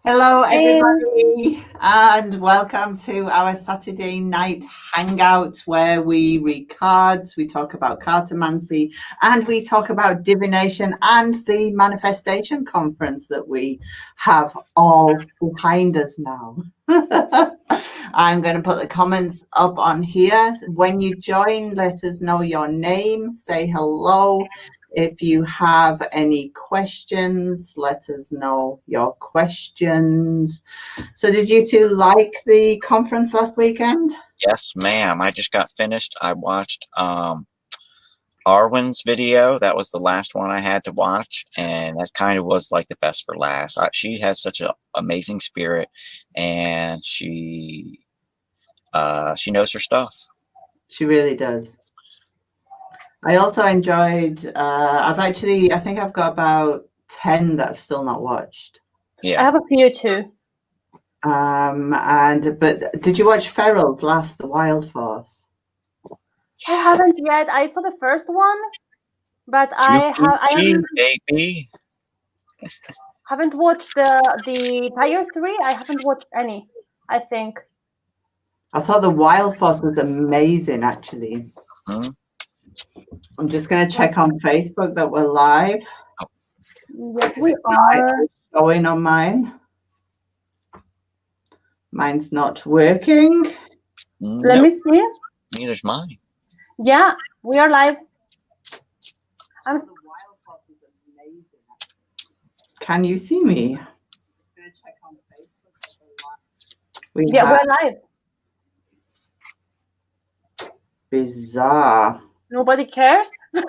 Hello, Hey. everybody, and welcome to our Saturday night hangout where we read cards, we talk about cartomancy, and we talk about divination and the manifestation conference that we have all behind us now. I'm going to put the comments up on here. When you join, let us know your name, say hello. If you have any questions, let us know your questions. So did you two like the conference last weekend? Yes, ma'am. I just got finished. I watched Arwen's video. That was the last one I had to watch, and that kind of was like the best for last. She has such an amazing spirit, and she knows her stuff. She really does. I also enjoyed, I think I've got about 10 that I've still not watched. Yeah. I have a few too. But did you watch Feral's last, The Wild Force? I haven't yet. I saw the first one, but I haven't watched the Tier 3. I haven't watched any, I think. I thought The Wild Force was amazing, actually. Mm-hmm. I'm just going to check on Facebook that we're live. Yes, we are. Going on mine. Mine's not working. Let me see. Neither's mine. Yeah, we are live. Can you see me? We're live. Bizarre. Nobody cares. They're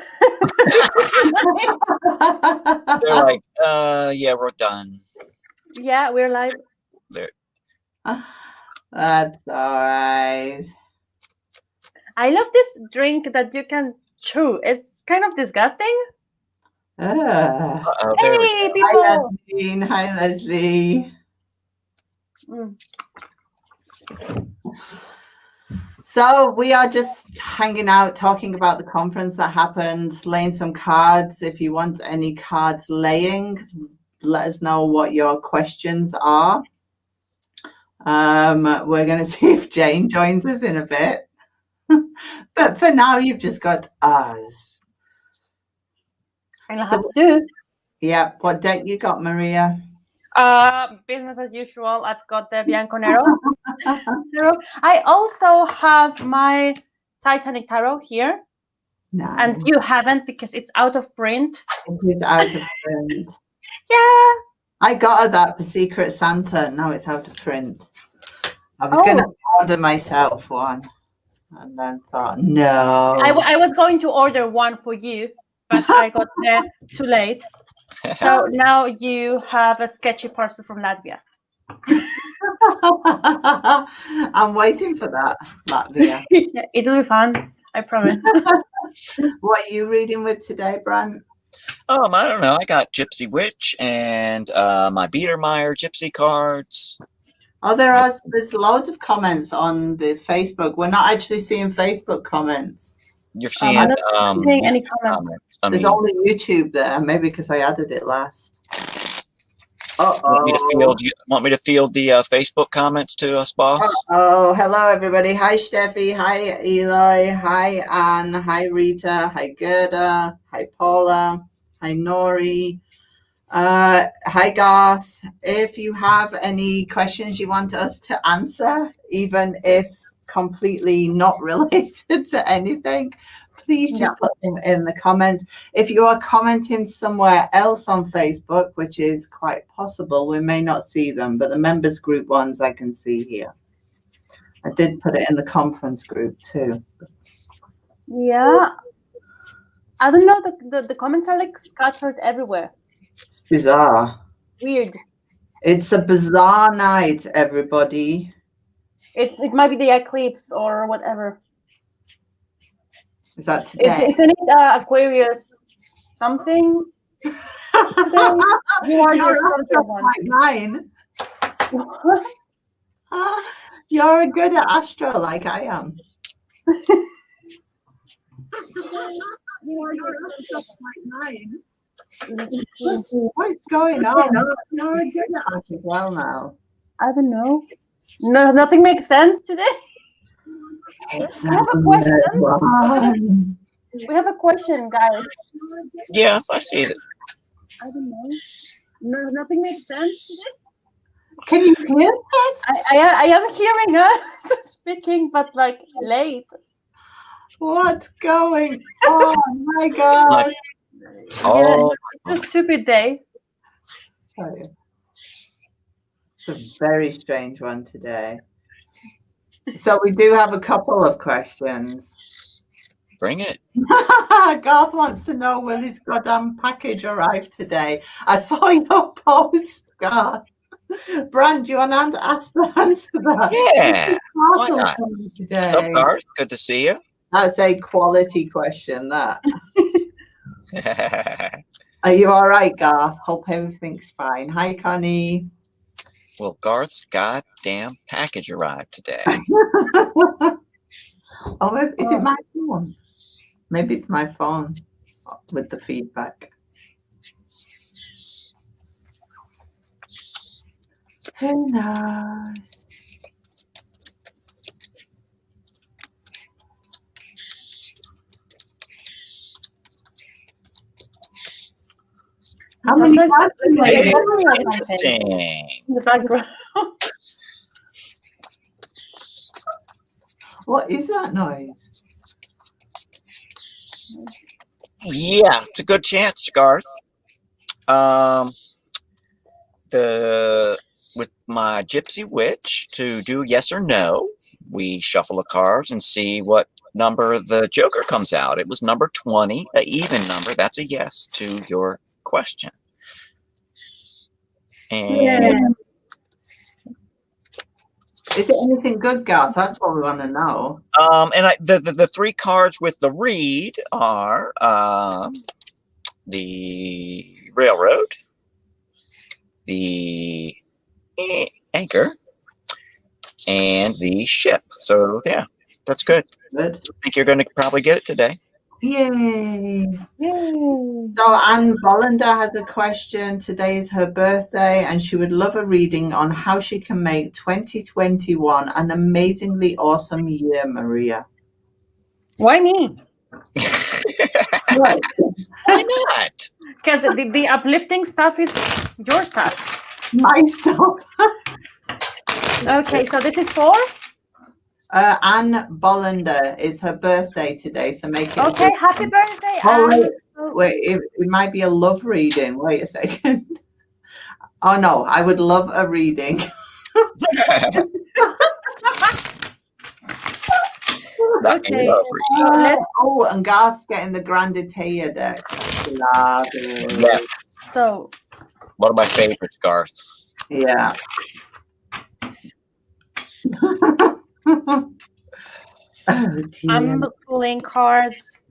like, yeah, we're done. Yeah, we're live. There. That's all right. I love this drink that you can chew. It's kind of disgusting. Hey, people. Hi, Yasmine. Hi, Leslie. So we are just hanging out, talking about the conference that happened, laying some cards. If you want any cards laying, let us know what your questions are. We're going to see if Jane joins us in a bit. But for now, you've just got us. I'll have to do. Yeah. What deck you got, Maria? Business as usual. I've got the Bianco Nero. I also have my Titanic Tarot here. Nice. And you haven't because it's out of print. It is out of print. Yeah. I got her that for Secret Santa. Now it's out of print. I was going to order myself one. And then thought, no. I was going to order one for you, but I got there too late. So now you have a sketchy parcel from Latvia. I'm waiting for that, Latvia. Yeah, it'll be fun. I promise. What are you reading with today, Brant? I don't know. I got Gypsy Witch and my Biedermeier Gypsy cards. Oh, there's loads of comments on the Facebook. We're not actually seeing Facebook comments. You're seeing I'm not seeing any comments. There's only YouTube there, maybe because I added it last. Want me to field the Facebook comments to us, boss? Oh, hello everybody. Hi Steffi. Hi Eloy. Hi Anne. Hi Rita. Hi Gerda. Hi Paula. Hi Nori. Hi Garth. If you have any questions you want us to answer, even if completely not related to anything, please just put them in the comments. If you are commenting somewhere else on Facebook, which is quite possible, we may not see them, but the members group ones I can see here. I did put it in the conference group too. Yeah. I don't know, the comments are like scattered everywhere. It's bizarre. Weird. It's a bizarre night, everybody. It might be the eclipse or whatever. Is that today? Isn't it Aquarius something? You are the one. Like mine. You're good at astro like I am. You are good at mine. Let me see. What's going on? No, I did that as well now. I don't know. No, nothing makes sense today. It's We have a question. We have a question, guys. Yeah, I see it. I don't know. No, nothing makes sense today. Can you hear that? I am hearing us speaking, but like late. What's going on? Oh my God. Oh, It's a stupid day. It's a very strange one today. So we do have a couple of questions. bring it. Garth wants to know, will his goddamn package arrive today? I saw your post, Garth. Brant, do you want to answer that? Yeah, why not? Today. What's up, Garth? Good to see you. That's a quality question, that. Are you all right, Garth? Hope everything's fine. Hi, Connie. Well, Garth's goddamn package arrived today. Oh, is it my phone? Maybe it's my phone with the feedback. Who knows? How many cards are you Hey, like interesting. in the background? What is that noise? Yeah, it's a good chance, Garth. With my gypsy witch to do yes or no, we shuffle the cards and see what number the joker comes out. It was number 20, an even number. That's a yes to your question. And is it anything good, Garth? That's what we want to know. and the three cards with the read are the railroad, the anchor, and the ship. So yeah, that's good. Good. I think you're going to probably get it today. Yay. So Anne Bollander has a question. Today is her birthday and she would love a reading on how she can make 2021 an amazingly awesome year, Maria. Why me? Why not? Because the uplifting stuff is your stuff. My stuff. Okay, so this is for? Anne Bollander. It's her birthday today, so make it. Okay, happy birthday, oh, Anne. Wait, it might be a love reading. Wait a second. Oh no, I would love a reading. Okay. And Garth's getting the Granditeia deck. Yes. So, one of my favorites, Garth. Yeah. I'm pulling cards.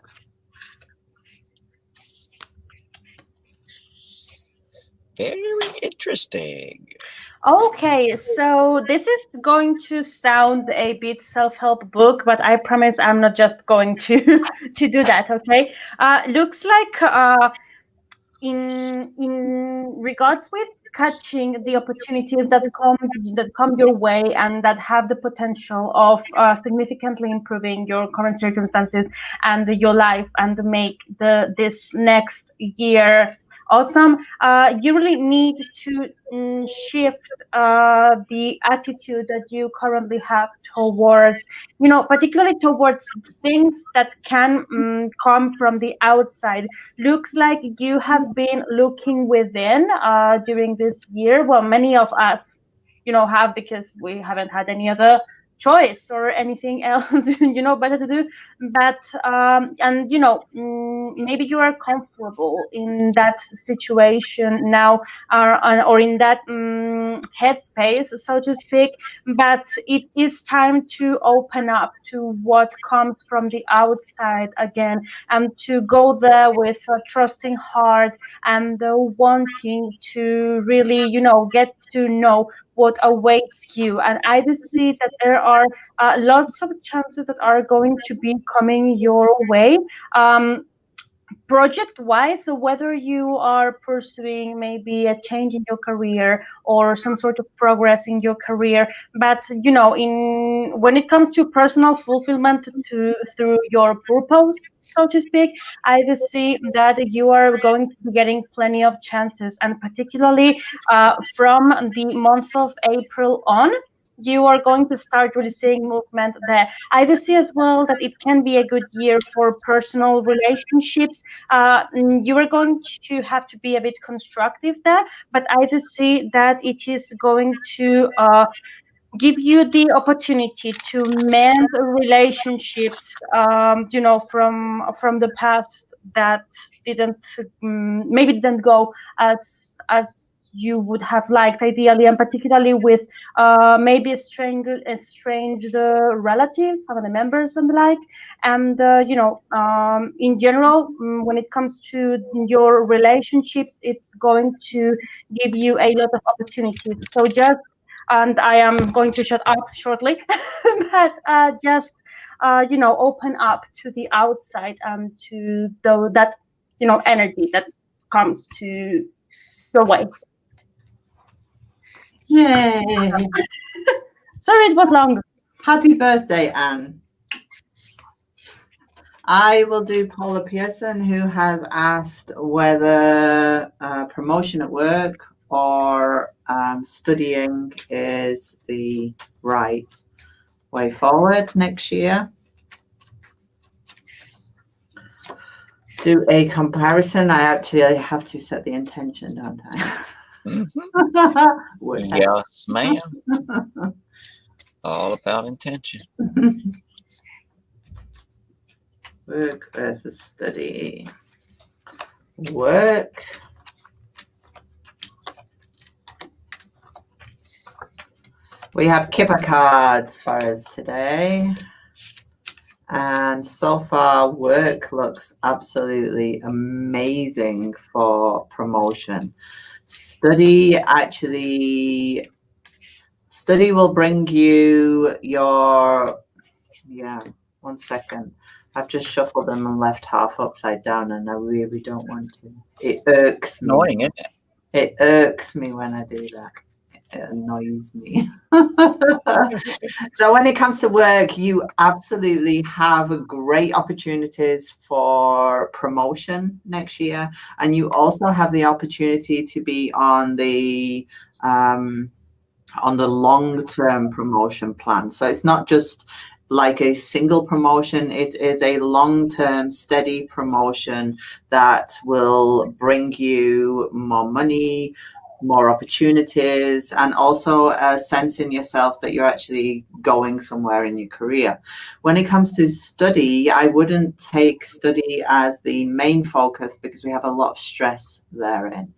Very interesting. Okay, so this is going to sound a bit self-help book, but I promise I'm not just going to do that. Okay, looks like in regards with catching the opportunities that come your way and that have the potential of significantly improving your current circumstances and your life and make this next year awesome, you really need to shift the attitude that you currently have towards, particularly towards things that can come from the outside. Looks like you have been looking within during this year. Well, many of us, have, because we haven't had any other choice or anything else, better to do. But and maybe you are comfortable in that situation now, or in that headspace, so to speak. But it is time to open up to what comes from the outside again, and to go there with a trusting heart and wanting to really, get to know what awaits you. And I do see that there are lots of chances that are going to be coming your way. project-wise, so whether you are pursuing maybe a change in your career or some sort of progress in your career, but in when it comes to personal fulfillment through your purpose, so to speak, I just see that you are going to be getting plenty of chances, and particularly from the month of April on, you are going to start really seeing movement there. I do see as well that it can be a good year for personal relationships. You are going to have to be a bit constructive there, but I do see that it is going to give you the opportunity to mend relationships, from the past that didn't maybe didn't go as you would have liked ideally, and particularly with maybe estranged relatives, family members, and the like. And in general, when it comes to your relationships, it's going to give you a lot of opportunities. So just, and I am going to shut up shortly, but just open up to the outside and to that energy that comes to your way. Yay! Sorry, it was long. Happy birthday, Anne. I will do Paula Pearson, who has asked whether promotion at work or studying is the right way forward next year. Do a comparison. I actually have to set the intention, don't I? Yes, ma'am. All about intention. Work versus study. Work. We have Kipper cards for us today. And so far, work looks absolutely amazing for promotion. Study will bring you your, one second. I've just shuffled them and left half upside down, and I really don't want to. It irks me. Annoying, isn't it? It irks me when I do that. It annoys me. So when it comes to work, you absolutely have great opportunities for promotion next year, and you also have the opportunity to be on the long-term promotion plan. So it's not just like a single promotion, it is a long-term steady promotion that will bring you more money, more opportunities, and also a sense in yourself that you're actually going somewhere in your career. When it comes to study, I wouldn't take study as the main focus because we have a lot of stress therein.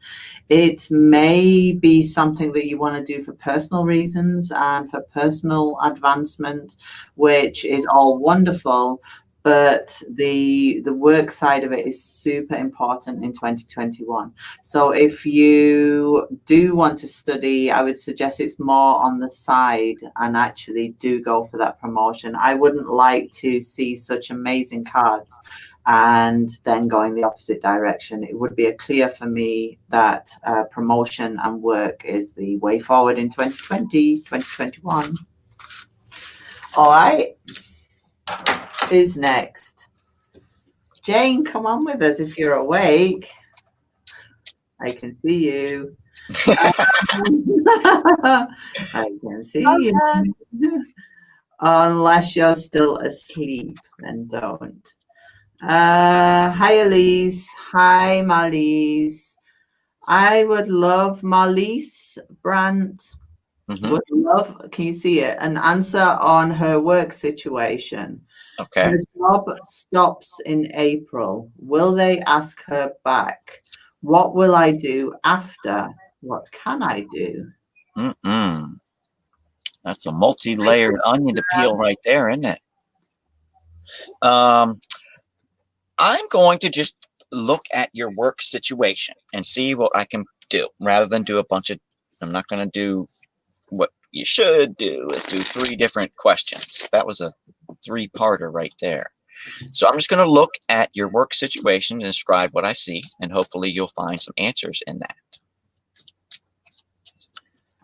It may be something that you want to do for personal reasons and for personal advancement, which is all wonderful, but the work side of it is super important in 2021. So if you do want to study, I would suggest it's more on the side and actually do go for that promotion. I wouldn't like to see such amazing cards and then going the opposite direction. It would be a clear for me that promotion and work is the way forward in 2020, 2021. All right. Who's next? Jane, come on with us if you're awake. I can see you. I can see you. Unless you're still asleep, then don't. Hi, Elise. Hi, Marlies. I would love Marlies Brant. Would love, can you see it? An answer on her work situation. Okay. Her job stops in April. Will they ask her back? What will I do after? What can I do? That's a multi-layered onion to peel right there, isn't it? I'm going to just look at your work situation and see what I can do rather than do a bunch of, I'm not going to do what you should do is do 3 different questions. That was a 3-parter right there. So I'm just going to look at your work situation and describe what I see, and hopefully you'll find some answers in that.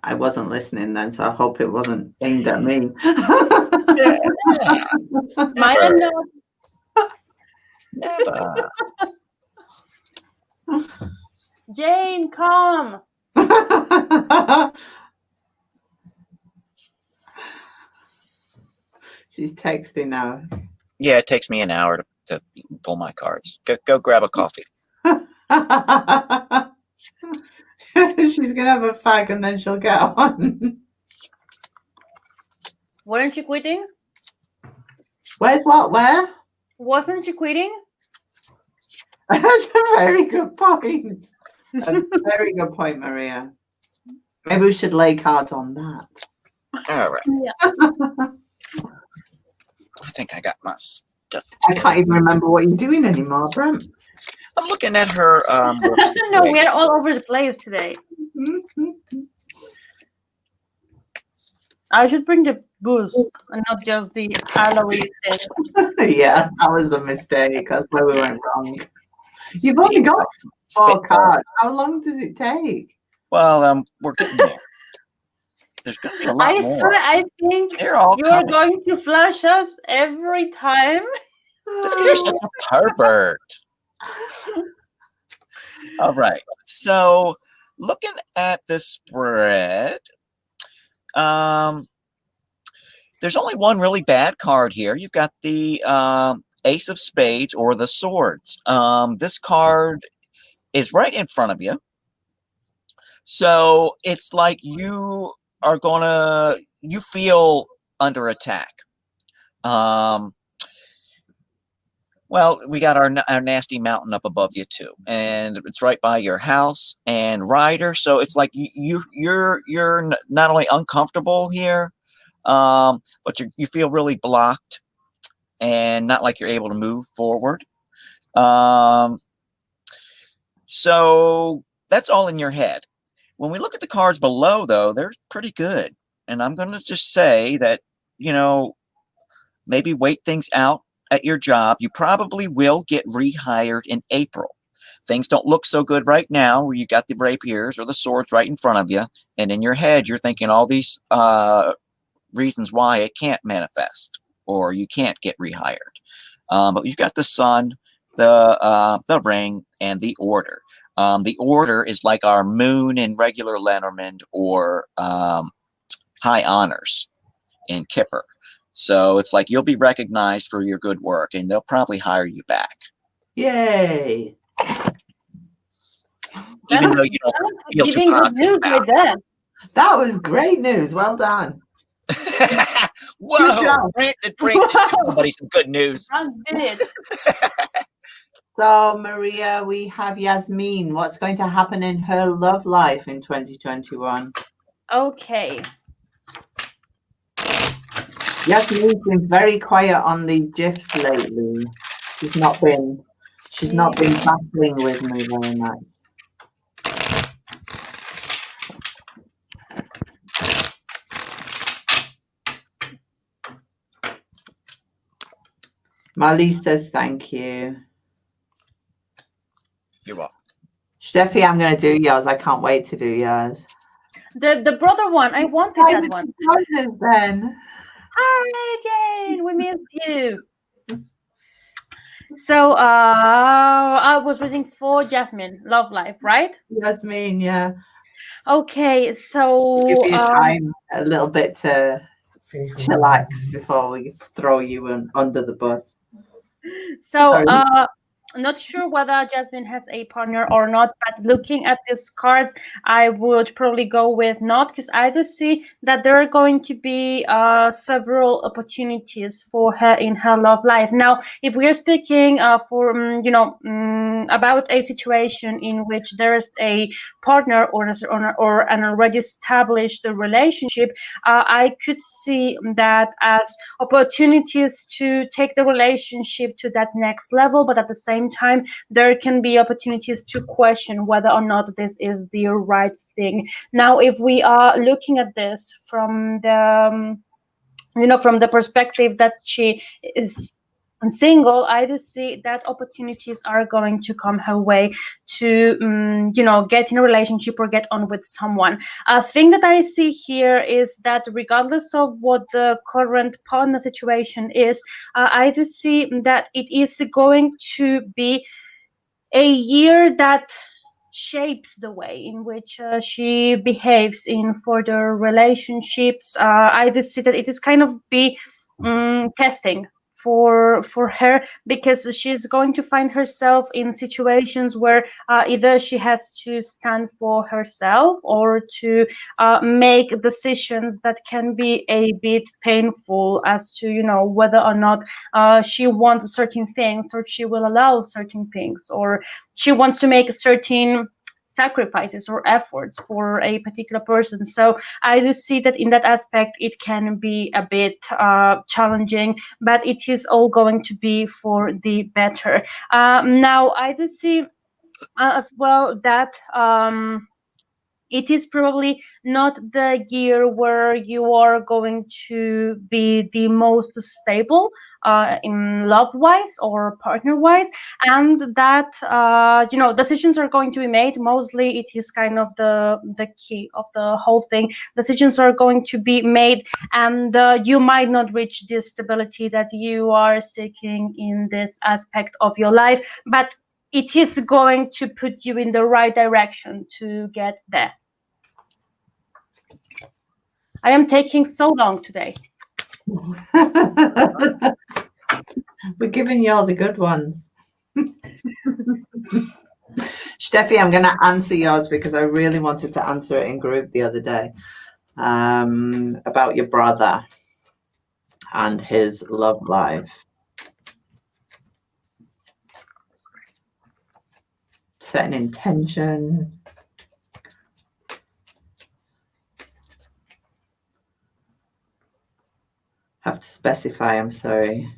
I wasn't listening then, so I hope it wasn't aimed at me. Smile and nod. Never. Jane, come. She's texting now. Yeah, it takes me an hour to pull my cards. Go grab a coffee. She's gonna have a fag and then she'll get on. Weren't you quitting? Where's what? Where? Wasn't you quitting? That's a very good point. A very good point, Maria. Maybe we should lay cards on that. All right. Yeah. I think I got my stuff. I can't even remember what you're doing anymore, Brant. I'm looking at her. Work No, situation. we're all over the place today. I should bring the booze and not just the aloe thing. Yeah, that was the mistake. That's where we went wrong. You've only got 4 cards. How long does it take? Well, we're getting there. There's going to be a lot I more. swear, I think They're all you are coming. going to flash us every time. That's 'cause you're such a pervert. All right. So, looking at the spread, there's only one really bad card here. You've got the Ace of Spades or the Swords. This card is right in front of you. So it's like you feel under attack. Well, we got our nasty mountain up above you too, and it's right by your house and rider. So it's like you're not only uncomfortable here, but you feel really blocked and not like you're able to move forward. So that's all in your head. When we look at the cards below, though, they're pretty good, and I'm going to just say that maybe wait things out at your job. You probably will get rehired in April. Things don't look so good right now where you got the rapiers or the swords right in front of you, and in your head you're thinking all these reasons why it can't manifest or you can't get rehired. But you've got the sun, the ring, and the order. The order is like our moon in regular Lenormand or high honors in Kipper. So it's like you'll be recognized for your good work, and they'll probably hire you back. Yay! Even though you don't feel too giving good positive news about right there. That was great news. Well done. it. Good Whoa! job. Brant just give somebody some good news. Brant did it. So, Maria, we have Yasmine. What's going to happen in her love life in 2021? Okay. Yasmine's been very quiet on the GIFs lately. She's not been battling with me very much. Molly says thank you. You're welcome. Steffi, I'm going to do yours. I can't wait to do yours. The brother one. I wanted that one. Then. Hi, Jane. We missed you. So I was reading for Yasmine, Love Life, right? Yasmine, yeah. Okay, so Give you time a little bit to chillax before we throw you under the bus. So not sure whether Yasmine has a partner or not, but looking at these cards, I would probably go with not, because I do see that there are going to be several opportunities for her in her love life. Now, if we are speaking about a situation in which there is a partner or an already established relationship, I could see that as opportunities to take the relationship to that next level, but at the same time, there can be opportunities to question whether or not this is the right thing. Now, if we are looking at this from the from the perspective that she is single, I do see that opportunities are going to come her way to, get in a relationship or get on with someone. A thing that I see here is that regardless of what the current partner situation is, I do see that it is going to be a year that shapes the way in which she behaves in further relationships. I do see that it is kind of be testing for her, because she's going to find herself in situations where either she has to stand for herself or to make decisions that can be a bit painful as to whether or not she wants certain things, or she will allow certain things, or she wants to make certain sacrifices or efforts for a particular person. So I do see that in that aspect it can be a bit challenging, but it is all going to be for the better. Now I do see as well that it is probably not the year where you are going to be the most stable in love-wise or partner-wise, and that decisions are going to be made. Mostly, it is kind of the key of the whole thing. Decisions are going to be made, and you might not reach the stability that you are seeking in this aspect of your life, but it is going to put you in the right direction to get there. I am taking so long today. We're giving you all the good ones. Steffi, I'm going to answer yours because I really wanted to answer it in group the other day, about your brother and his love life. Setting intention. Have to specify, I'm sorry.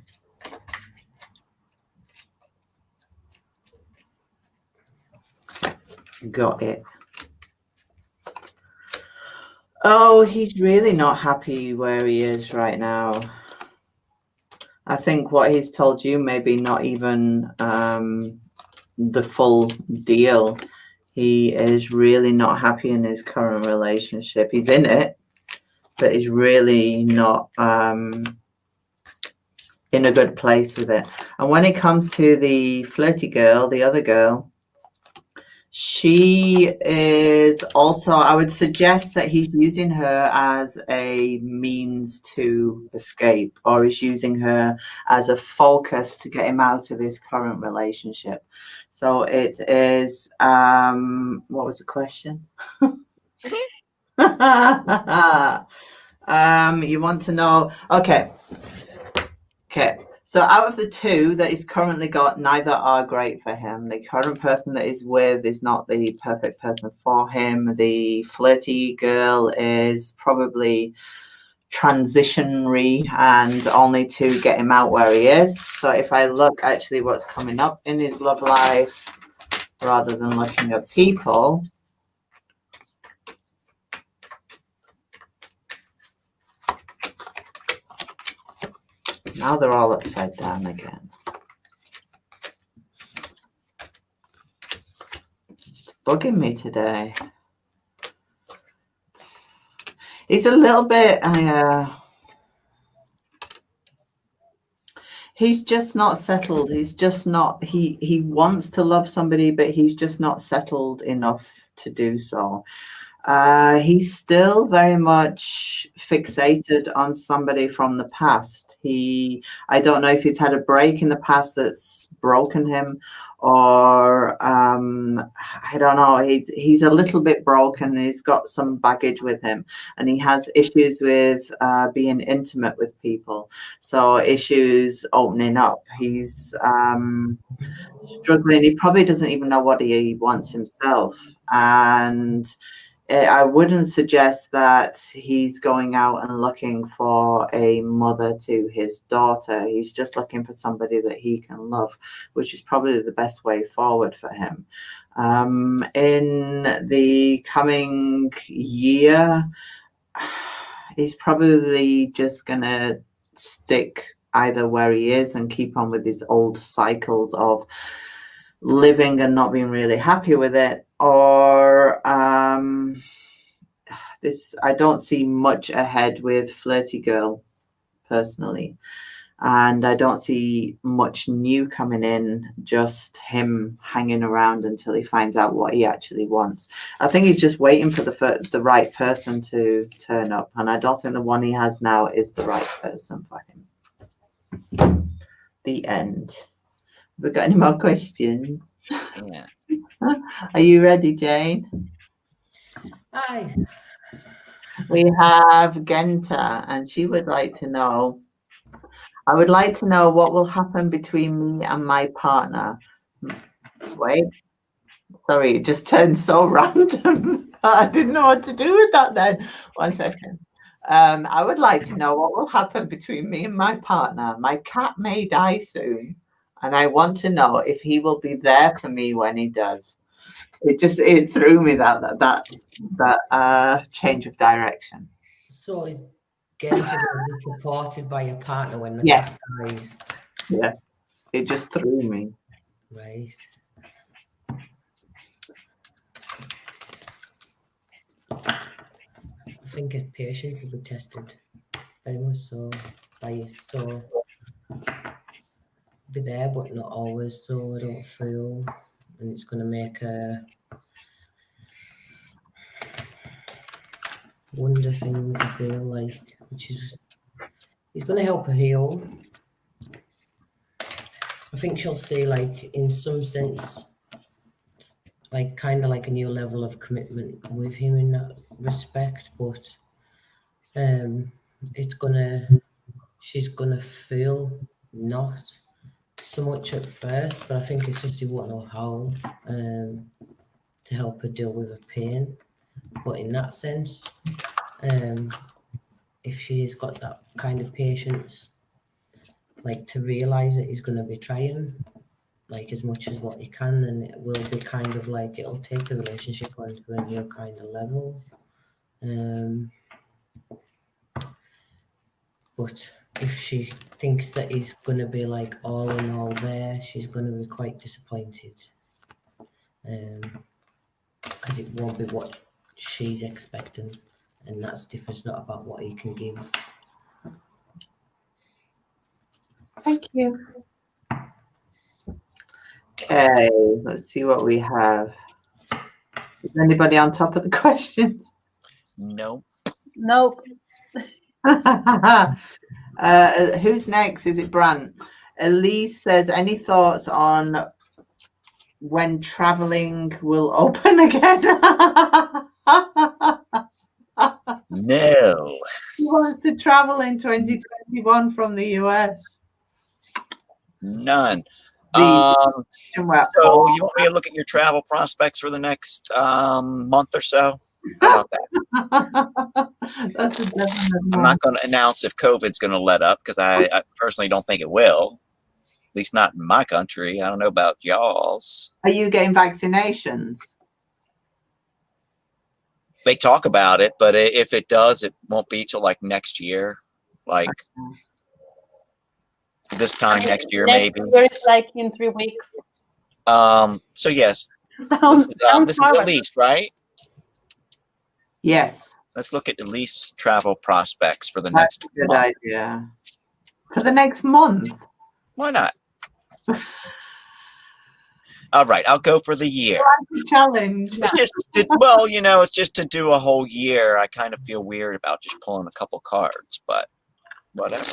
Got it. Oh, he's really not happy where he is right now. I think what he's told you maybe not even the full deal. He is really not happy in his current relationship. He's in it, but he's really not in a good place with it. And when it comes to the flirty girl, the other girl, she is also, I would suggest that he's using her as a means to escape, or he's using her as a focus to get him out of his current relationship. So it is, what was the question? You want to know, okay. So out of the two that he's currently got, neither are great for him. The current person that he's with is not the perfect person for him. The flirty girl is probably transitionary and only to get him out where he is. So if I look actually what's coming up in his love life, rather than looking at people, now they're all upside down again. Bugging me today. He's a little bit, he's just not settled. He's just not, he wants to love somebody, but he's just not settled enough to do so. He's still very much fixated on somebody from the past. I don't know if he's had a break in the past that's broken him, or I don't know. He's a little bit broken. He's got some baggage with him, and he has issues with being intimate with people. So issues opening up. He's struggling. He probably doesn't even know what he wants himself, and I wouldn't suggest that he's going out and looking for a mother to his daughter. He's just looking for somebody that he can love, which is probably the best way forward for him. In the coming year, he's probably just going to stick either where he is and keep on with his old cycles of living and not being really happy with it, or this, I don't see much ahead with Flirty Girl personally, and I don't see much new coming in, just him hanging around until he finds out what he actually wants. I think he's just waiting for the right person to turn up, and I don't think the one he has now is the right person for him. The end. Have we got any more questions? Yeah. Are you ready, Jane? Aye. We have Genta, and she would like to know, I would like to know what will happen between me and my partner. Wait, sorry, it just turned so random. I didn't know what to do with that then. 1 second. I would like to know what will happen between me and my partner. My cat may die soon, and I want to know if he will be there for me when he does. It threw me that change of direction. So is Genta going to be supported by your partner when the Yes. cat dies? Yeah, it just threw me. Right. I think his patience will be tested very much so by you. So be there, but not always. So I don't feel, and it's going to make a wonder things. I feel like, which is, he's going to help her heal. I think she'll see, like, in some sense, like, kind of like a new level of commitment with him in that respect, but she's gonna feel not so much at first, but I think it's just he won't know how to help her deal with her pain. But in that sense, if she's got that kind of patience, like to realize that he's gonna be trying like as much as what he can, and it will be kind of like, it'll take the relationship onto a new kind of level. But if she thinks that he's going to be like all in all there, she's going to be quite disappointed. Because it won't be what she's expecting, and that's different. It's not about what he can give. Thank you. Okay, let's see what we have. Is anybody on top of the questions? No. Nope. Who's next? Is it Brant? Elise says, any thoughts on when traveling will open again? No. He wants to travel in 2021 from the US. None. The So you want me to look at your travel prospects for the next month or so? How about that? That's a definite I'm not going to announce if COVID's going to let up, because I personally don't think it will. At least not in my country. I don't know about y'all's. Are you getting vaccinations? They talk about it, but if it does, it won't be till like next year. Like this time next year, maybe. It's like in 3 weeks. So yes, Sounds this is Elise, right? Yes. Let's look at Elise travel prospects for the That's next a good month. idea. For the next month? Why not? All right, I'll go for the year. Challenge. It's just, well, you know, it's just to do a whole year. I kind of feel weird about just pulling a couple cards, but whatever.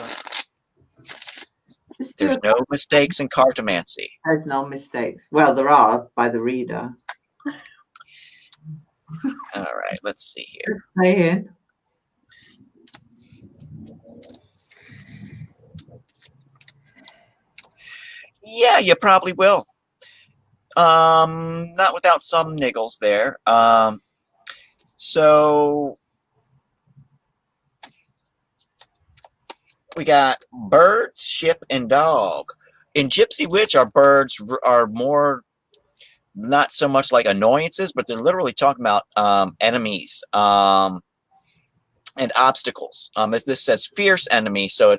There's no mistakes in cartomancy. There's no mistakes. Well, there are by the reader. All right, let's see here. Play in. Yeah, you probably will. Not without some niggles there. So we got birds, ship, and dog. In Gypsy Witch, our birds are more not so much like annoyances, but they're literally talking about enemies. and obstacles. As this says, fierce enemy. So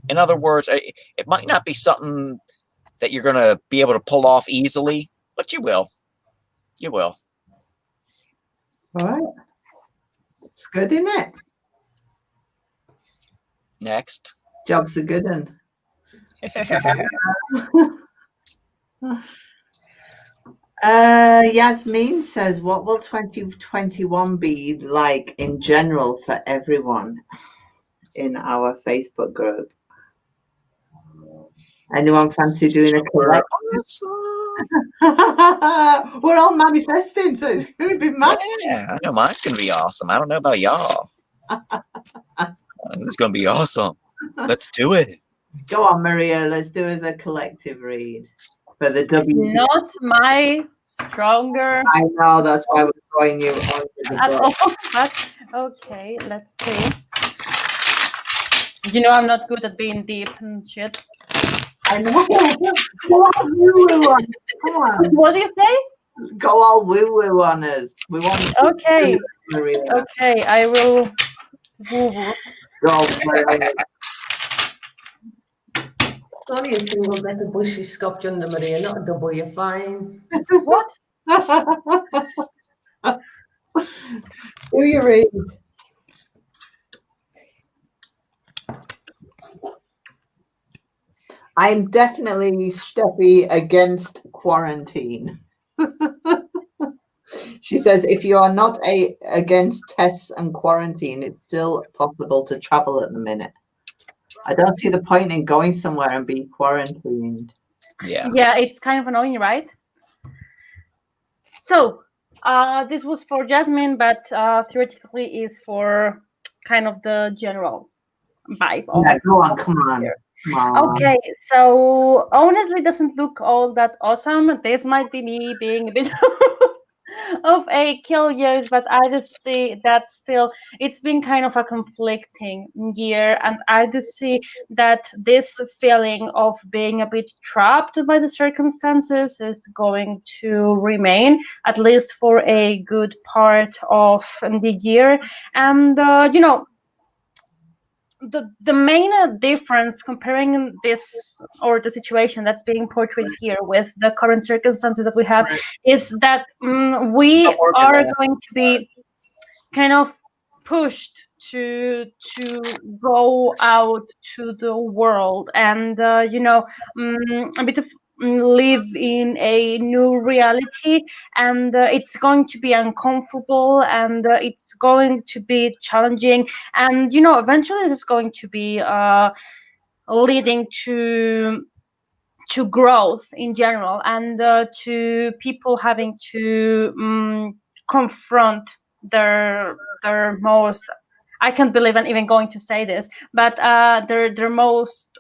in other words, it might not be something that you're going to be able to pull off easily, but you will. You will. All right. It's good, isn't it? Next. Job's a good one. Yasmine says, what will 2021 be like in general for everyone in our Facebook group? Anyone fancy doing a collective? We're all manifesting, so it's going to be massive. Yeah, I know mine's going to be awesome. I don't know about y'all. It's going to be awesome. Let's do it. Go on, Maria. Let's do as a collective read for the WDA. Not my stronger. I know, that's why we're throwing you on At all, but okay, let's see. You know, I'm not good at being deep and shit. I know. Go all woo-woo on us. Come on. What do you say? Go all woo-woo on us. We want Okay. Maria. Okay, I will. Woo-woo. Go, Maria. It's only a single bit of bushy scopped under, Maria, not a double. You're fine. What? Do you read? I'm definitely, Steffi, against quarantine. She says, if you are not against tests and quarantine, it's still possible to travel at the minute. I don't see the point in going somewhere and being quarantined. Yeah. Yeah, it's kind of annoying, right? So, this was for Yasmine, but theoretically is for kind of the general vibe. Yeah, go on, come on. Okay, so honestly, it doesn't look all that awesome. This might be me being a bit of a kill year, but I just see that still it's been kind of a conflicting year, and I just see that this feeling of being a bit trapped by the circumstances is going to remain, at least for a good part of the year. And you know, the main difference comparing this or the situation that's being portrayed here with the current circumstances that we have is that we are going to be kind of pushed to go out to the world and you know, a bit of live in a new reality, and it's going to be uncomfortable, and it's going to be challenging, and you know, eventually this is going to be leading to growth in general, and to people having to confront their most, I can't believe I'm even going to say this, but their most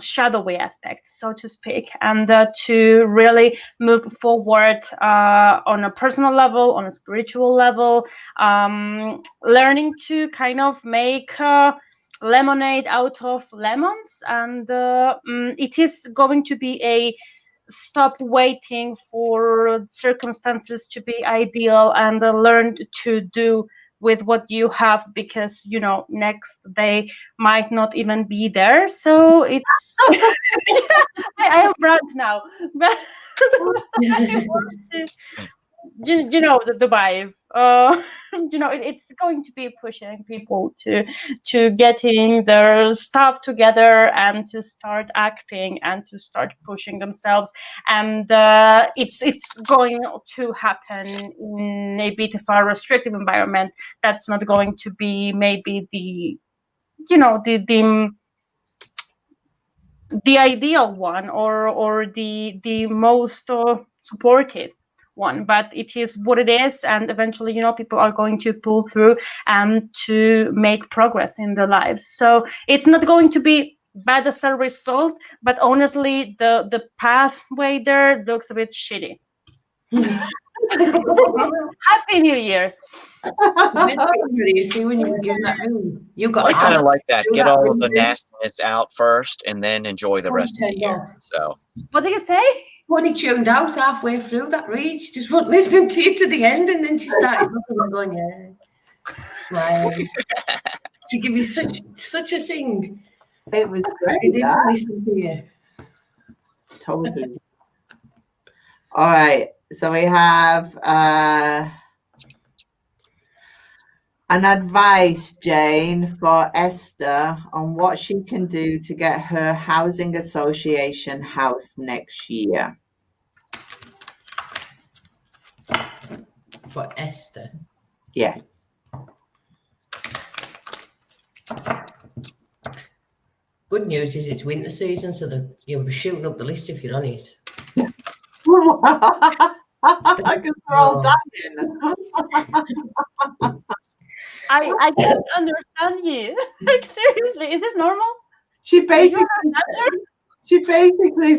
shadowy aspect, so to speak, and to really move forward on a personal level, on a spiritual level, learning to kind of make lemonade out of lemons, and it is going to be a stop waiting for circumstances to be ideal and learn to do with what you have, because you know, next day might not even be there. So it's I am Brant now, but you know the vibe. You know, it's going to be pushing people to getting their stuff together and to start acting and to start pushing themselves, and it's going to happen in a bit of a restrictive environment. That's not going to be maybe the, you know, the ideal one or the most supportive one, but it is what it is, and eventually, you know, people are going to pull through and to make progress in their lives. So it's not going to be bad as a result, but honestly, the pathway there looks a bit shitty. Happy New Year. You see, when you give that room, you got. I kind of like that. Get all of the nastiness out first, and then enjoy the rest of the year. So, what do you say? Connie tuned out halfway through that read. She just won't listen to you to the end, and then she started looking and going, yeah. crying. She gave me such a thing. It was They great. didn't That. listen to you. Totally. All right. So we have an advice, Jane, for Esther on what she can do to get her housing association house next year. For Esther. Yes. Good news is it's winter season, so that you'll be shooting up the list if you're on it. Because we're all dying. I can't understand you. Like, seriously, is this normal? She basically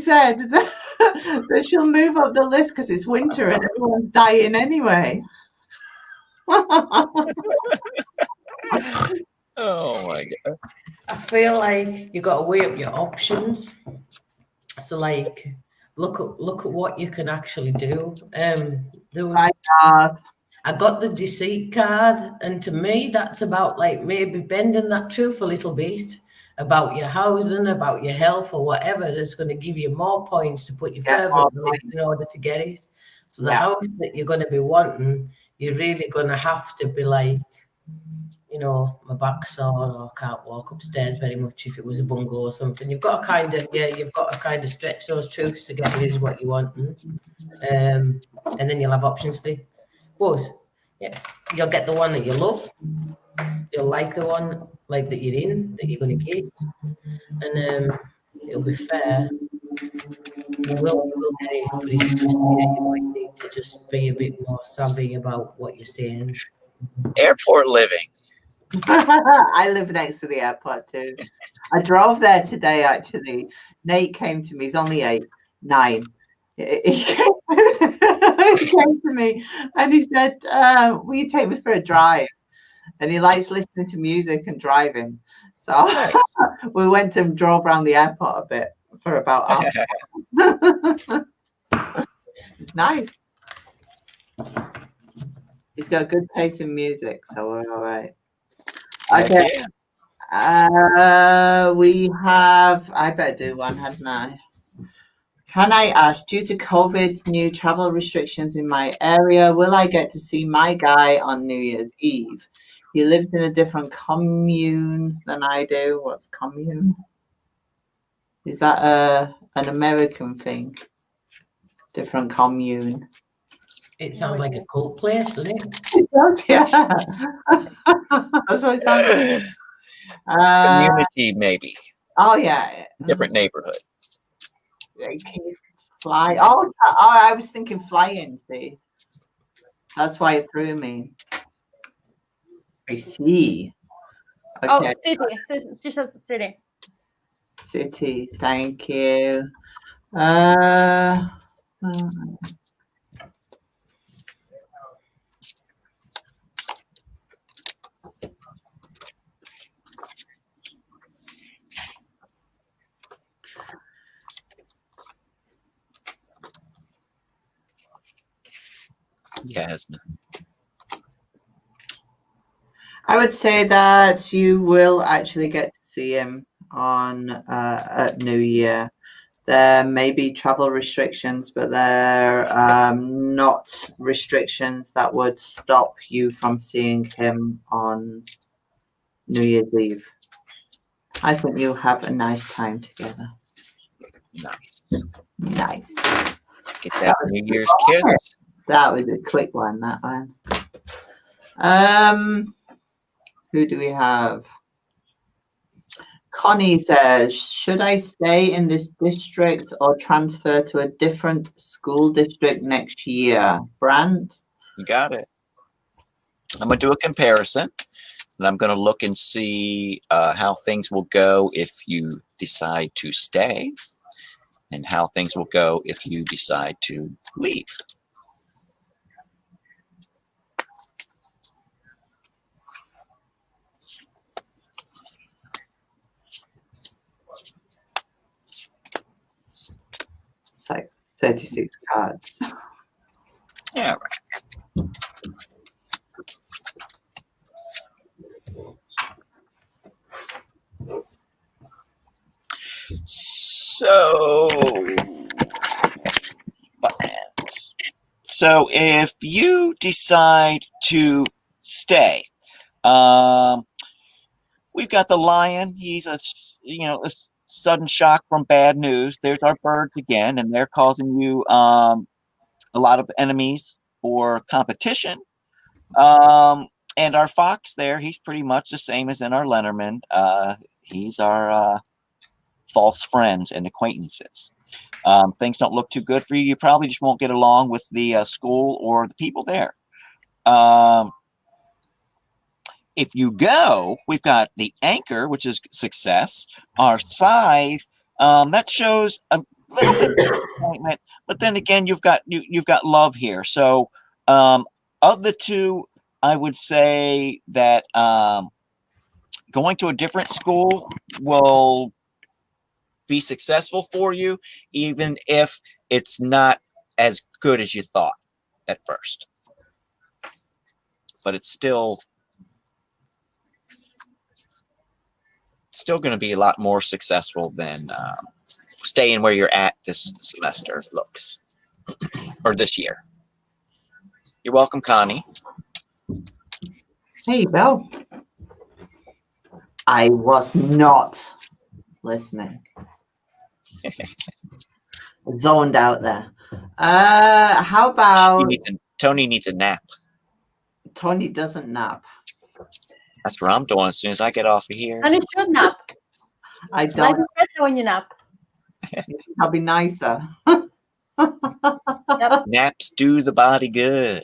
said that she'll move up the list because it's winter and everyone's dying anyway. Oh my God. I feel like you got to weigh up your options. So, like, look at what you can actually do. My God. I got the deceit card, and to me, that's about like maybe bending that truth a little bit about your housing, about your health, or whatever. That's going to give you more points to put you further up the list in order to get it. So the house that you're going to be wanting, you're really going to have to be like, you know, my back's sore, or I can't walk upstairs very much if it was a bungalow or something. You've got to kind of stretch those truths to get it is what you want. And then you'll have options for it. But yeah, you'll get the one that you love. You'll like the one like that you're in, that you're going to get. And it'll be fair. You will get it, but it's just, you might need to just be a bit more savvy about what you're saying. Airport living. I live next to the airport too. I drove there today, actually. Nate came to me. He's only 9. He came to me and he said, will you take me for a drive? And he likes listening to music and driving. So Nice. we went and drove around the airport a bit for about half an hour. It's nice. He's got good taste in music, so we're all right. Okay. We have, I better do one, hadn't I? Can I ask, due to COVID, new travel restrictions in my area, will I get to see my guy on New Year's Eve? He lives in a different commune than I do. What's commune? Is that an American thing? Different commune. It sounds like a cult place, doesn't it? It does, yeah. That's what it sounds like. Community, maybe. Oh, yeah. Different neighborhood. Can you fly? Oh, I was thinking flying, see. That's why it threw me. I see. Okay. Oh, city. She says city. City, thank you. Yasmine. I would say that you will actually get to see him on at New Year. There may be travel restrictions, but they're not restrictions that would stop you from seeing him on New Year's Eve. I think you'll have a nice time together. Nice. Nice. Get that New Year's kiss. That was a quick one, that one. Who do we have? Connie says, should I stay in this district or transfer to a different school district next year? Brant? You got it. I'm going to do a comparison, and I'm going to look and see how things will go if you decide to stay, and how things will go if you decide to leave. It's like 36 cards. Yeah, right. So if you decide to stay, we've got the lion. He's a sudden shock from bad news. There's our birds again, and they're causing you a lot of enemies or competition. And our fox there, he's pretty much the same as in our Lenormand. He's our false friends and acquaintances. Things don't look too good for you. You probably just won't get along with the school or the people there. If you go, we've got the anchor, which is success. Our scythe, that shows a little bit of disappointment, but then again, you've got love here. So of the two, I would say that going to a different school will be successful for you, even if it's not as good as you thought at first. But it's still going to be a lot more successful than staying where you're at this semester looks, or this year. You're welcome, Connie. There you go. I was not listening. Zoned out there. How about Tony needs a nap. Tony doesn't nap. That's what I'm doing as soon as I get off of here. And you should nap. I Life don't. is better when you nap. I'll be nicer. Yep. Naps do the body good.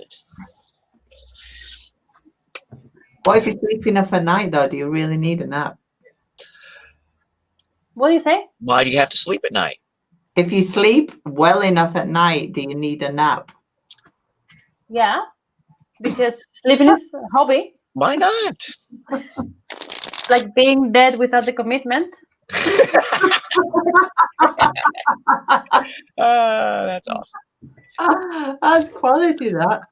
What if you sleep enough at night, though? Do you really need a nap? What do you say? Why do you have to sleep at night? If you sleep well enough at night, do you need a nap? Yeah, because sleeping is a hobby. Why not? It's like being dead without the commitment. That's awesome. That's quality, that.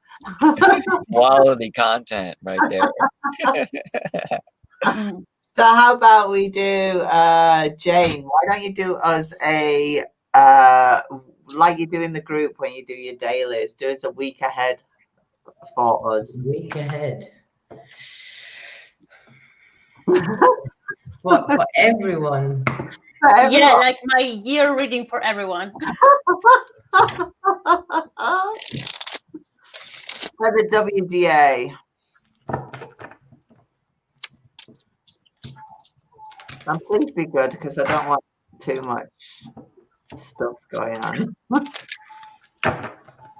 Quality content right there. So how about we do Jane? Why don't you do us a like you do in the group when you do your dailies? Do us a week ahead for us. Week ahead. for everyone. Yeah, like my year reading for everyone. For the WDA. And please be good, because I don't want too much stuff going on.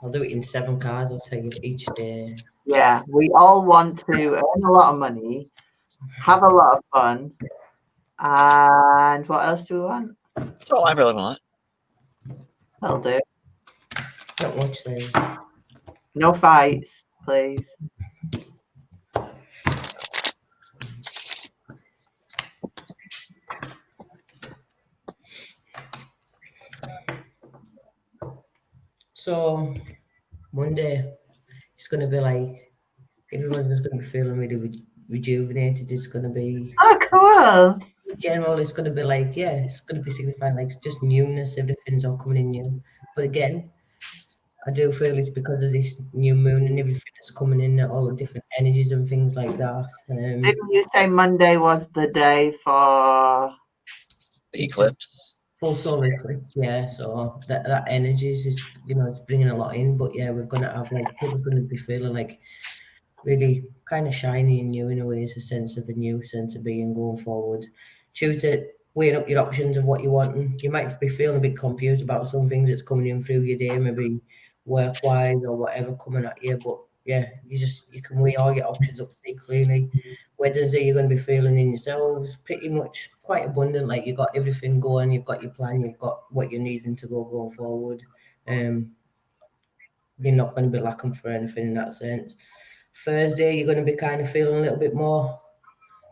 I'll do it in 7 cards. I'll tell you each day. Yeah, we all want to earn a lot of money, have a lot of fun, and what else do we want? That's all I really want. That'll do. Not much then. No fights, please. So Monday, it's going to be like everyone's just going to be feeling really rejuvenated. It's going to be Oh, cool. in general. It's going to be like, yeah, it's going to be signifying like just newness. Everything's all coming in new. But again, I do feel it's because of this new moon and everything that's coming in, all the different energies and things like that. Didn't you say Monday was the day for The eclipse. Full solar eclipse, yeah. So that energy is just, it's bringing a lot in. But yeah, we're gonna have like people's gonna be feeling like really kind of shiny and new in a way. It's a sense of a new sense of being going forward. Choose to weighing up your options of what you want. And you might be feeling a bit confused about some things that's coming in through your day, maybe work-wise or whatever coming at you. But yeah, you can weigh all your options up, see clearly. Wednesday, you're going to be feeling in yourselves pretty much quite abundant, like you've got everything going, you've got your plan, you've got what you're needing to go going forward. You're not going to be lacking for anything in that sense. Thursday, you're going to be kind of feeling a little bit more,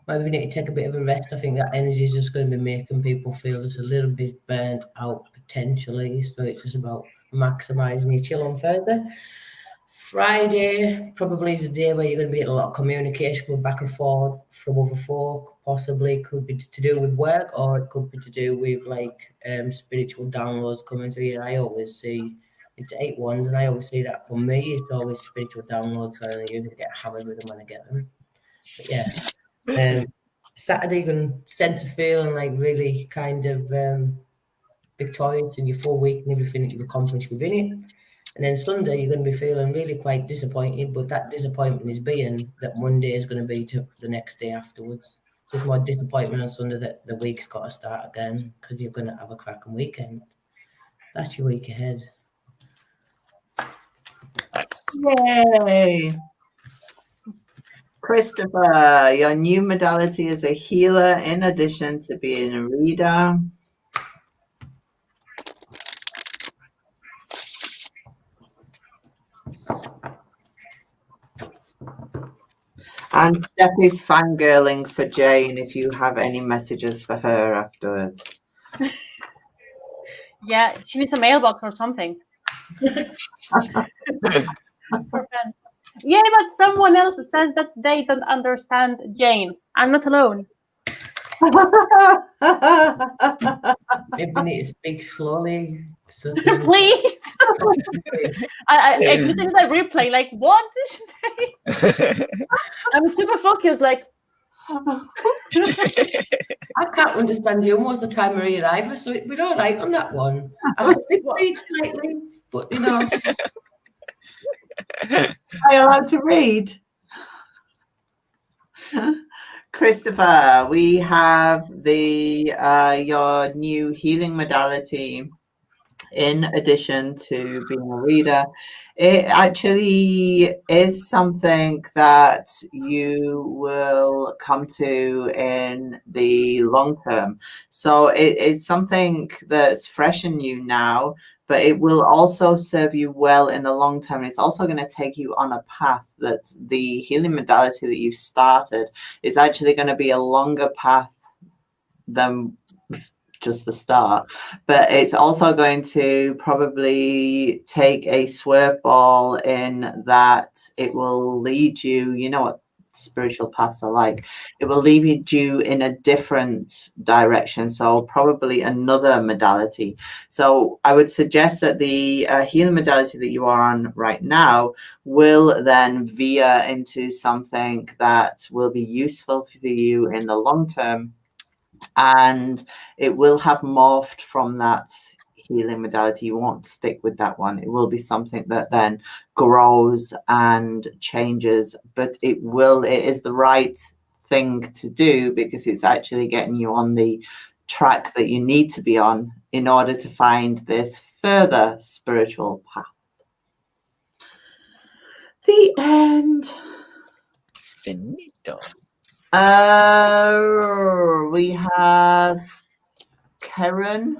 maybe need to take a bit of a rest. I think that energy is just going to be making people feel just a little bit burnt out potentially. So it's just about maximizing your chill on Thursday. Friday probably is a day where you're going to be getting a lot of communication going back and forth from other folk. Possibly could be to do with work, or it could be to do with like spiritual downloads coming to you. I always see it's 8 ones, and I always see that for me, it's always spiritual downloads, and I usually get hammered with them when I get them. But yeah, Saturday you're going to sense a feeling like really kind of victorious in your full week and everything that you've accomplished within it. And then Sunday, you're going to be feeling really quite disappointed, but that disappointment is being that Monday is going to be to the next day afterwards. There's more disappointment on Sunday that the week's got to start again because you're going to have a cracking weekend. That's your week ahead. Yay! Christopher, your new modality is a healer in addition to being a reader. And Steffi's fangirling for Jane if you have any messages for her afterwards. Yeah, she needs a mailbox or something. Yeah, but someone else says that they don't understand Jane. I'm not alone. Maybe we need to speak slowly. Please. I literally like replay, like, what did she say? I'm super focused, like. I can't understand you most of the time, Maria, either, so we're all right on that one. I did read slightly, but you know. Are you allowed to read? Christopher, we have the your new healing modality in addition to being a reader. It actually is something that you will come to in the long term. So it's something that's fresh in you now, but it will also serve you well in the long term. It's also going to take you on a path that the healing modality that you started is actually going to be a longer path than just the start, but it's also going to probably take a swerve ball in that it will lead you, you know what spiritual paths are like, it will lead you in a different direction, so probably another modality. So I would suggest that the healing modality that you are on right now will then veer into something that will be useful for you in the long term, and it will have morphed from that healing modality. You won't stick with that one. It will be something that then grows and changes, but it is the right thing to do because it's actually getting you on the track that you need to be on in order to find this further spiritual path. The end. Finito. We have Karen.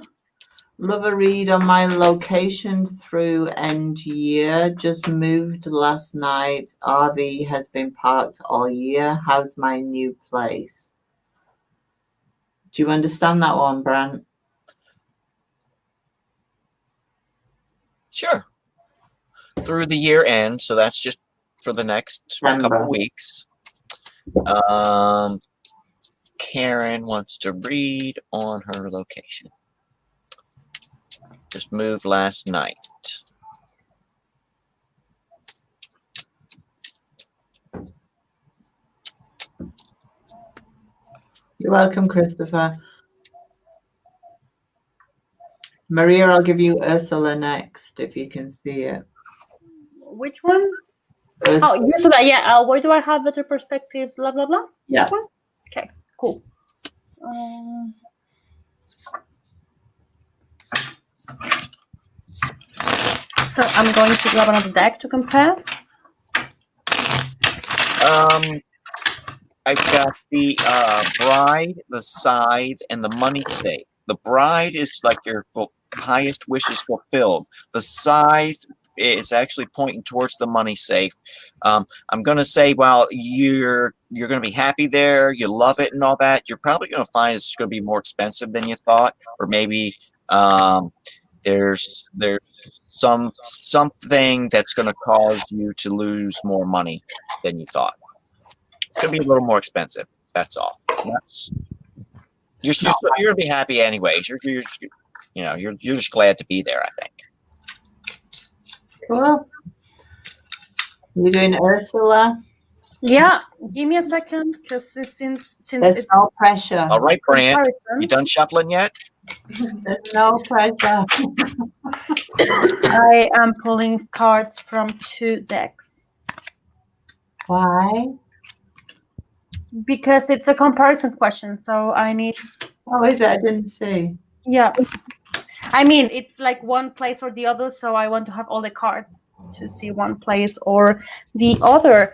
Love a read on my location through end year. Just moved last night. RV has been parked all year. How's my new place? Do you understand that one, Brant? Sure. Through the year end, so that's just for the next couple of weeks. Karen wants to read on her location. Just moved last night. You're welcome, Christopher. Maria, I'll give you Ursula next if you can see it. Which one? Ursula. Oh, Ursula, yeah. Where do I have better perspectives? Blah, blah, blah. Yeah. Okay, cool. So I'm going to grab another deck to compare. I've got the bride, the scythe, and the money safe. The bride is like your highest wishes fulfilled. The scythe is actually pointing towards the money safe. I'm going to say, while you're going to be happy there, you love it and all that, you're probably going to find it's going to be more expensive than you thought, or maybe There's something that's going to cause you to lose more money than you thought. It's going to be a little more expensive. That's all. You're going to be happy anyways. You're just glad to be there, I think. Cool. You're doing Ursula? Yeah, give me a second, because since There's it's no pressure. All right, Brant. comparison, You done shuffling yet? There's no pressure. I am pulling cards from 2 decks Why? because it's a comparison question. So I need, Oh, is it? I didn't see. yeah. I mean, it's like one place or the other, so I want to have all the cards to see one place or the other.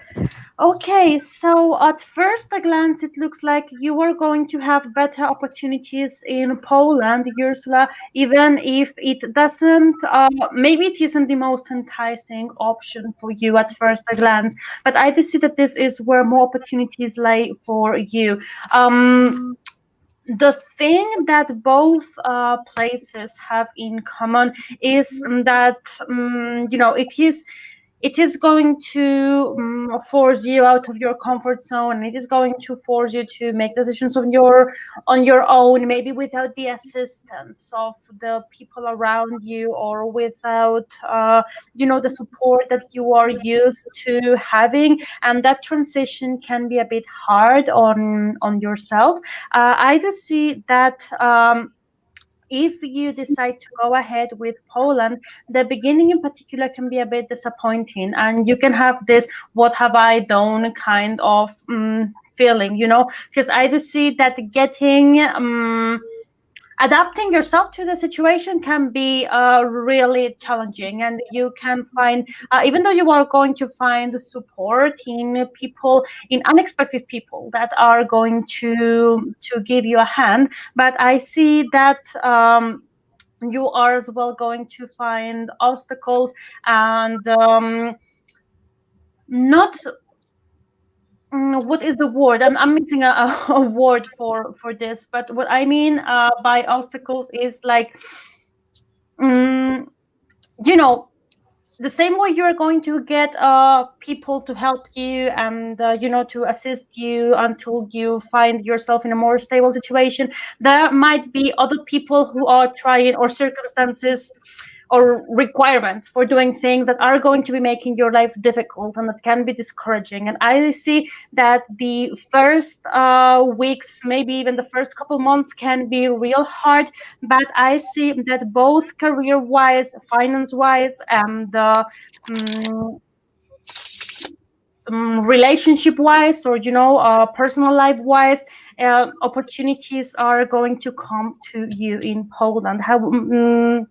Okay, so at first glance, it looks like you are going to have better opportunities in Poland, Ursula, even if it doesn't, maybe it isn't the most enticing option for you at first glance, but I do see that this is where more opportunities lie for you. The thing that both places have in common is that it is going to force you out of your comfort zone, and it is going to force you to make decisions on your own, maybe without the assistance of the people around you, or without the support that you are used to having, and that transition can be a bit hard on yourself. I do see that if you decide to go ahead with Poland, the beginning in particular can be a bit disappointing, and you can have this "what have I done" kind of feeling, because I do see that getting adapting yourself to the situation can be really challenging, and you can find, even though you are going to find support in people, in unexpected people that are going to give you a hand, but I see that you are as well going to find obstacles and not what is the word? I'm missing a word for this, but what I mean by obstacles is like, the same way you're going to get people to help you and to assist you until you find yourself in a more stable situation, there might be other people who are trying, or circumstances or requirements for doing things that are going to be making your life difficult, and that can be discouraging. And I see that the first weeks, maybe even the first couple months, can be real hard, but I see that both career-wise, finance-wise, and relationship-wise, or personal life-wise, opportunities are going to come to you in Poland. However,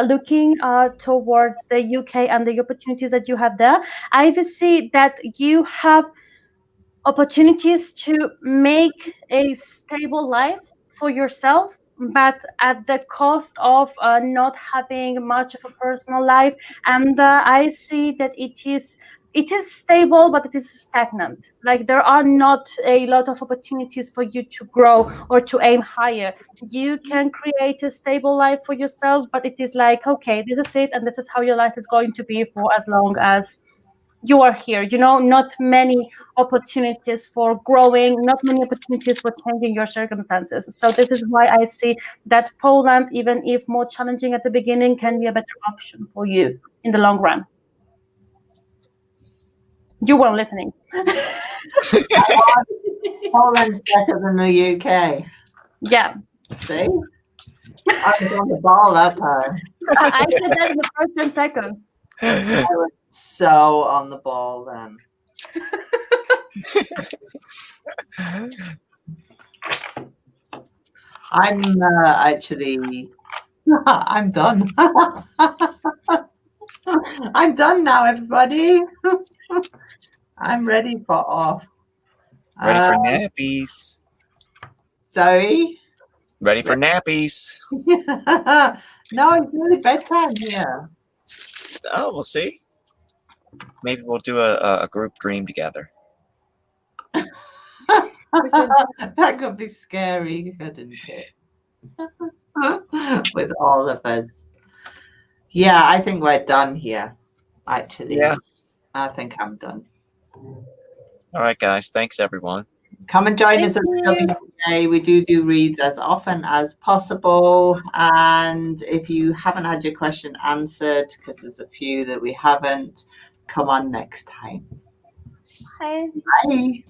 looking towards the UK and the opportunities that you have there, I do see that you have opportunities to make a stable life for yourself, but at the cost of not having much of a personal life. And I see that it is stable, but it is stagnant. Like, there are not a lot of opportunities for you to grow or to aim higher. You can create a stable life for yourself, but it is like, okay, this is it, and this is how your life is going to be for as long as you are here. Not many opportunities for growing, not many opportunities for changing your circumstances. So this is why I see that Poland, even if more challenging at the beginning, can be a better option for you in the long run. You weren't listening. Poland's better than the UK. Yeah. See? I was on the ball that time. I said that in the first 10 seconds. I was so on the ball then. I'm actually, I'm done. I'm done now, everybody. I'm ready for off. Ready for nappies. Sorry? Ready for nappies. No, it's really bedtime here. Oh, we'll see. Maybe we'll do a group dream together. That could be scary, couldn't it? with all of us. Yeah, I think we're done here, actually. Yeah. I think I'm done. All right, guys. Thanks, everyone. Come and join Thank us at you. the WDA. We do reads as often as possible. And if you haven't had your question answered, because there's a few that we haven't, come on next time. Bye. Bye.